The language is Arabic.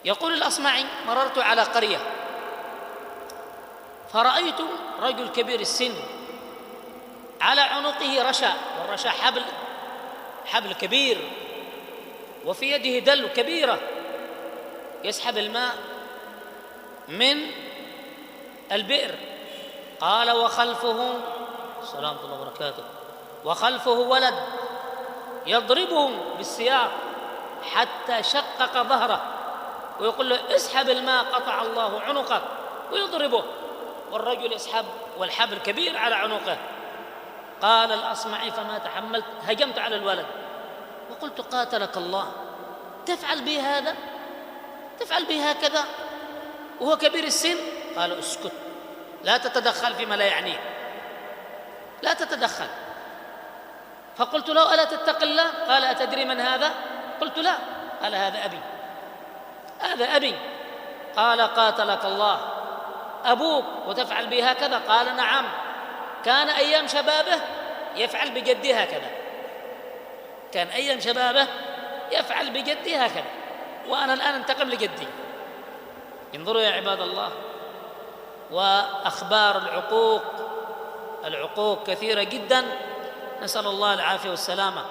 يقول الأصمعي: مررت على قرية فرأيت رجل كبير السن على عنقه رشا، والرشا حبل كبير، وفي يده دلو كبيرة يسحب الماء من البئر. قال: وخلفه سلام الله وبركاته، وخلفه ولد يضربه بالسياط حتى شقق ظهره ويقول له: اسحب الماء قطع الله عنقك، ويضربه، والرجل يسحب والحبل كبير على عنقه. قال الأصمعي: فما تحملت، هجمت على الولد وقلت: قاتلك الله، تفعل به هذا؟ تفعل به هكذا وهو كبير السن؟ قال: اسكت، لا تتدخل فيما لا يعنيك، لا تتدخل. فقلت له: ألا تتق الله؟ قال: أتدري من هذا؟ قلت: لا. قال: هذا أبي، هذا أبي. قال: قاتلك الله، أبوك وتفعل به هكذا؟ قال: نعم، كان أيام شبابه يفعل بجدي هكذا، كان أيام شبابه يفعل بجدي هكذا، وأنا الآن انتقم لجدي. انظروا يا عباد الله، وأخبار العقوق كثيرة جدا، نسأل الله العافية والسلامة.